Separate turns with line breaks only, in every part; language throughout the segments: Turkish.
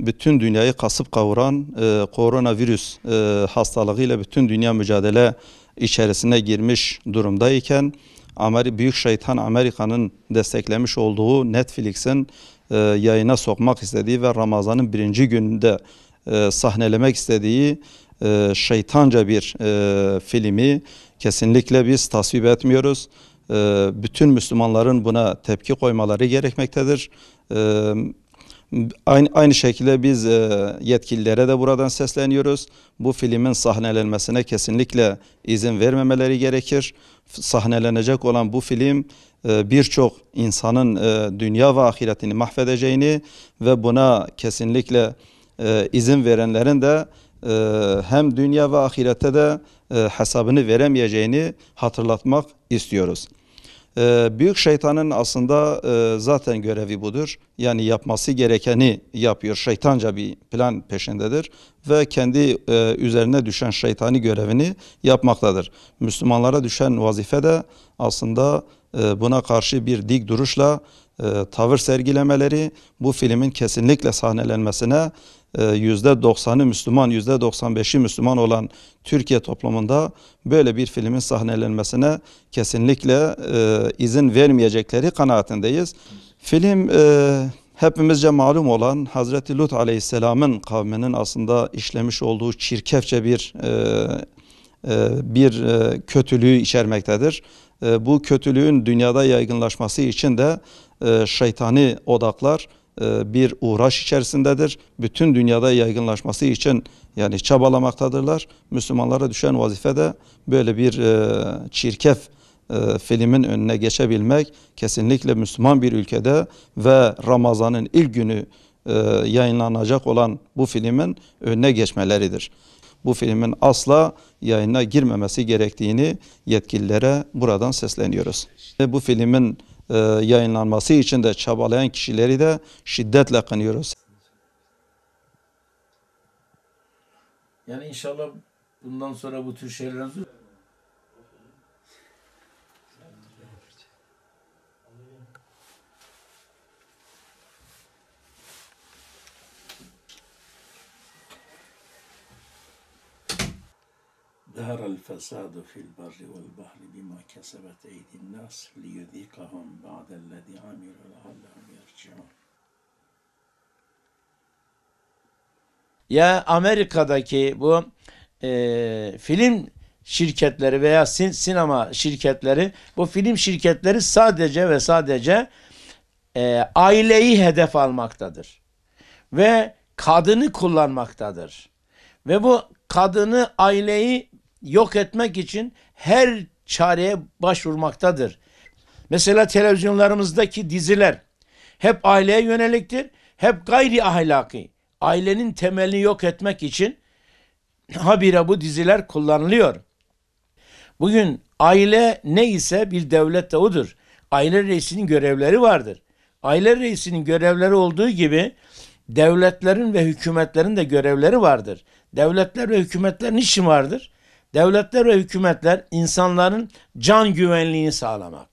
bütün dünyayı kasıp kavuran koronavirüs hastalığıyla bütün dünya mücadele içerisine girmiş durumdayken büyük şeytan Amerika'nın desteklemiş olduğu Netflix'in yayına sokmak istediği ve Ramazan'ın birinci gününde sahnelemek istediği şeytanca bir filmi kesinlikle biz tasvip etmiyoruz. Bütün Müslümanların buna tepki koymaları gerekmektedir. Aynı şekilde biz yetkililere de buradan sesleniyoruz. Bu filmin sahnelenmesine kesinlikle izin vermemeleri gerekir. Sahnelenecek olan bu film birçok insanın dünya ve ahiretini mahvedeceğini ve buna kesinlikle izin verenlerin de hem dünya ve ahirette de hesabını veremeyeceğini hatırlatmak istiyoruz. Büyük şeytanın aslında zaten görevi budur. Yani yapması gerekeni yapıyor. Şeytanca bir plan peşindedir ve kendi üzerine düşen şeytani görevini yapmaktadır. Müslümanlara düşen vazife de aslında buna karşı bir dik duruşla tavır sergilemeleri, bu filmin kesinlikle sahnelenmesine %90'ı Müslüman, %95'i Müslüman olan Türkiye toplumunda böyle bir filmin sahnelenmesine kesinlikle izin vermeyecekleri kanaatindeyiz. Film hepimizce malum olan Hazreti Lut Aleyhisselam'ın kavminin aslında işlemiş olduğu çirkefçe bir kötülüğü içermektedir. Bu kötülüğün dünyada yaygınlaşması için de şeytani odaklar bir uğraş içerisindedir. Bütün dünyada yaygınlaşması için yani çabalamaktadırlar. Müslümanlara düşen vazife de böyle bir çirkef filmin önüne geçebilmek, kesinlikle Müslüman bir ülkede ve Ramazan'ın ilk günü yayınlanacak olan bu filmin önüne geçmeleridir. Bu filmin asla yayına girmemesi gerektiğini yetkililere buradan sesleniyoruz. Bu filmin yayınlanması için de çabalayan kişileri de şiddetle kınıyoruz.
Yani inşallah bundan sonra bu tür şeyler ظهر الفساد في البر والبحر بما كسبت أيدي الناس ليذيقهم بعض الذي عملوا لعلهم يرجعون. Ya Amerika'daki bu film şirketleri veya sinema şirketleri, bu film şirketleri sadece ve sadece aileyi hedef almaktadır ve kadını kullanmaktadır ve bu kadını, aileyi yok etmek için her çareye başvurmaktadır. Mesela televizyonlarımızdaki diziler hep aileye yöneliktir, hep gayri ahlaki. Ailenin temelini yok etmek için habire bu diziler kullanılıyor. Bugün aile neyse bir devlet de odur. Aile reisinin görevleri vardır. Aile reisinin görevleri olduğu gibi devletlerin ve hükümetlerin de görevleri vardır. Devletler ve hükümetler niçin vardır? Devletler ve hükümetler insanların can güvenliğini sağlamak.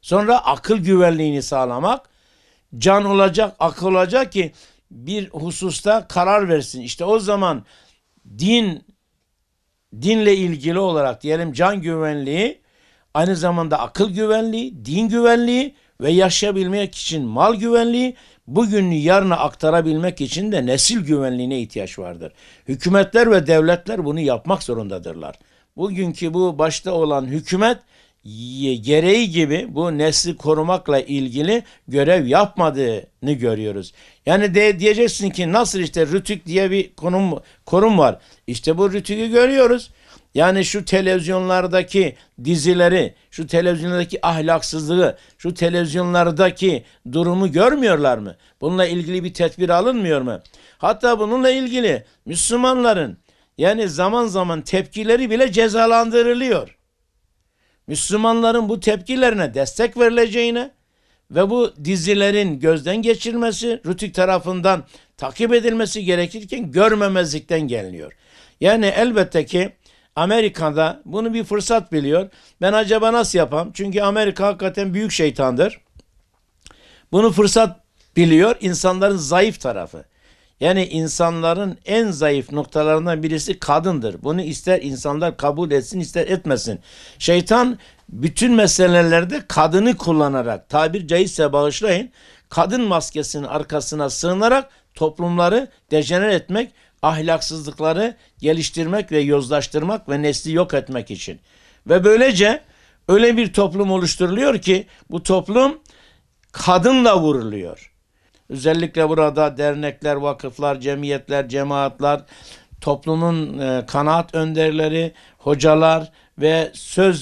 Sonra akıl güvenliğini sağlamak. Can olacak, akıl olacak ki bir hususta karar versin. İşte o zaman dinle ilgili olarak diyelim can güvenliği, aynı zamanda akıl güvenliği, din güvenliği ve yaşayabilmek için mal güvenliği, bugünü yarına aktarabilmek için de nesil güvenliğine ihtiyaç vardır. Hükümetler ve devletler bunu yapmak zorundadırlar. Bugünkü bu başta olan hükümet gereği gibi bu nesli korumakla ilgili görev yapmadığını görüyoruz. Yani diyeceksin ki nasıl işte Rütük diye bir kurum var. İşte bu Rütük'ü görüyoruz. Yani şu televizyonlardaki dizileri, şu televizyonlardaki ahlaksızlığı, şu televizyonlardaki durumu görmüyorlar mı? Bununla ilgili bir tedbir alınmıyor mu? Hatta bununla ilgili Müslümanların yani zaman zaman tepkileri bile cezalandırılıyor. Müslümanların bu tepkilerine destek verileceğine ve bu dizilerin gözden geçirilmesi, Rütük tarafından takip edilmesi gerekirken görmemezlikten geliniyor. Yani elbette ki Amerika'da bunu bir fırsat biliyor. Ben acaba nasıl yapam? Çünkü Amerika hakikaten büyük şeytandır. Bunu fırsat biliyor insanların zayıf tarafı. Yani insanların en zayıf noktalarından birisi kadındır. Bunu ister insanlar kabul etsin ister etmesin. Şeytan bütün meselelerde kadını kullanarak, tabir caizse bağışlayın, kadın maskesinin arkasına sığınarak toplumları dejener etmek, ahlaksızlıkları geliştirmek ve yozlaştırmak ve nesli yok etmek için. Ve böylece öyle bir toplum oluşturuluyor ki bu toplum kadınla vuruluyor. Özellikle burada dernekler, vakıflar, cemiyetler, cemaatler, toplumun kanaat önderleri, hocalar ve söz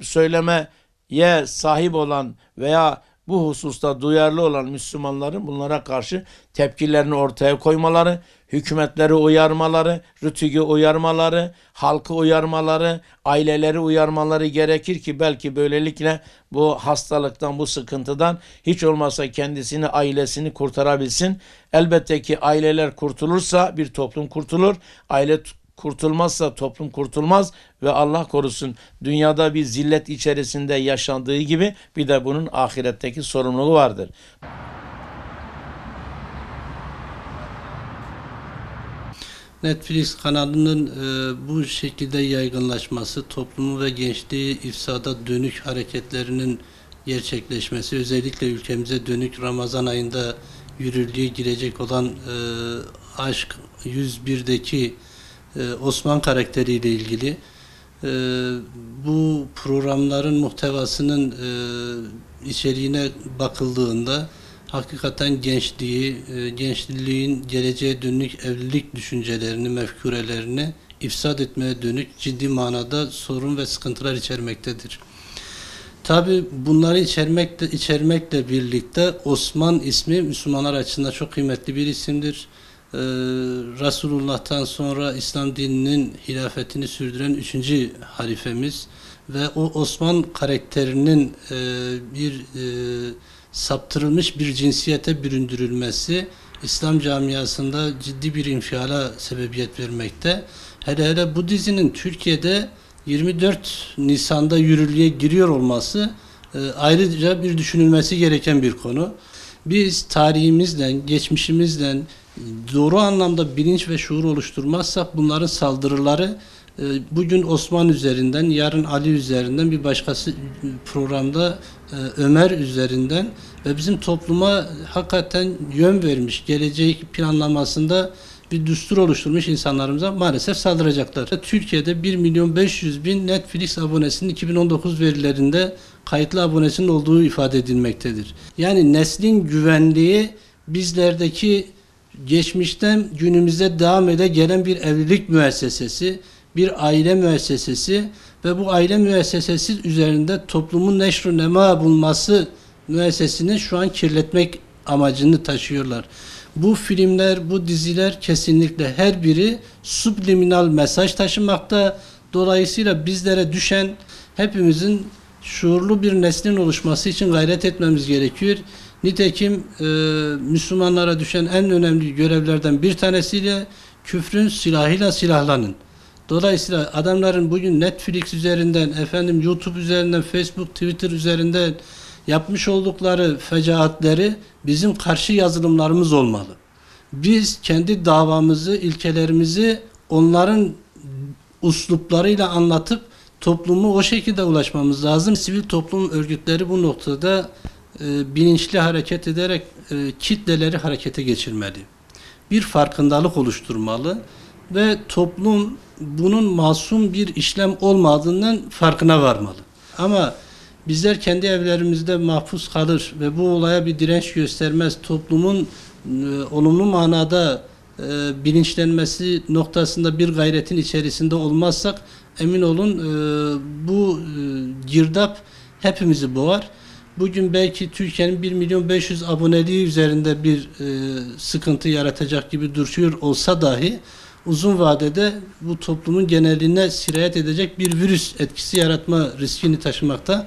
söylemeye sahip olan veya bu hususta duyarlı olan Müslümanların bunlara karşı tepkilerini ortaya koymaları, hükümetleri uyarmaları, RTÜK'ü uyarmaları, halkı uyarmaları, aileleri uyarmaları gerekir ki belki böylelikle bu hastalıktan, bu sıkıntıdan hiç olmazsa kendisini, ailesini kurtarabilsin. Elbette ki aileler kurtulursa bir toplum kurtulur, aile kurtulmazsa toplum kurtulmaz ve Allah korusun dünyada bir zillet içerisinde yaşandığı gibi bir de bunun ahiretteki sorumluluğu vardır.
Netflix kanalının bu şekilde yaygınlaşması, toplumu ve gençliği ifsada dönük hareketlerinin gerçekleşmesi, özellikle ülkemize dönük Ramazan ayında yürürlüğe girecek olan Aşk 101'deki Osman karakteriyle ilgili bu programların muhtevasının içeriğine bakıldığında hakikaten gençliğin geleceğe dönük evlilik düşüncelerini, mefkurelerini ifsad etmeye dönük ciddi manada sorun ve sıkıntılar içermektedir. Tabi bunları içermekle birlikte Osman ismi Müslümanlar açısından çok kıymetli bir isimdir. Resulullah'tan sonra İslam dininin hilafetini sürdüren 3. halifemiz ve o Osman karakterinin saptırılmış bir cinsiyete büründürülmesi İslam camiasında ciddi bir infiala sebebiyet vermekte. Hele bu dizinin Türkiye'de 24 Nisan'da yürürlüğe giriyor olması ayrıca bir düşünülmesi gereken bir konu. Biz tarihimizden, geçmişimizden doğru anlamda bilinç ve şuur oluşturmazsak bunların saldırıları bugün Osman üzerinden, yarın Ali üzerinden, bir başkası programda Ömer üzerinden ve bizim topluma hakikaten yön vermiş, gelecek planlamasında bir düstur oluşturmuş insanlarımıza maalesef saldıracaklar. Türkiye'de 1.500.000 Netflix abonesinin 2019 verilerinde kayıtlı abonesinin olduğu ifade edilmektedir. Yani neslin güvenliği bizlerdeki geçmişten günümüze devam ede gelen bir evlilik müessesesi, bir aile müessesesi ve bu aile müessesesi üzerinde toplumun neşr-ı nema bulması müessesesini şu an kirletmek amacını taşıyorlar. Bu filmler, bu diziler kesinlikle her biri subliminal mesaj taşımakta. Dolayısıyla bizlere düşen hepimizin şuurlu bir neslin oluşması için gayret etmemiz gerekiyor. Nitekim Müslümanlara düşen en önemli görevlerden bir tanesiyle küfrün silahıyla silahlanın. Dolayısıyla adamların bugün Netflix üzerinden, YouTube üzerinden, Facebook, Twitter üzerinden yapmış oldukları fecaatleri bizim karşı yazılımlarımız olmalı. Biz kendi davamızı, ilkelerimizi onların usluplarıyla anlatıp toplumu o şekilde ulaşmamız lazım. Sivil toplum örgütleri bu noktada bilinçli hareket ederek kitleleri harekete geçirmeli. Bir farkındalık oluşturmalı ve toplum bunun masum bir işlem olmadığından farkına varmalı. Ama bizler kendi evlerimizde mahpus kalır ve bu olaya bir direnç göstermez, toplumun olumlu manada bilinçlenmesi noktasında bir gayretin içerisinde olmazsak emin olun bu girdap hepimizi boğar. Bugün belki Türkiye'nin 1.500.000 aboneliği üzerinde bir sıkıntı yaratacak gibi duruyor olsa dahi uzun vadede bu toplumun geneline sirayet edecek bir virüs etkisi yaratma riskini taşımakta.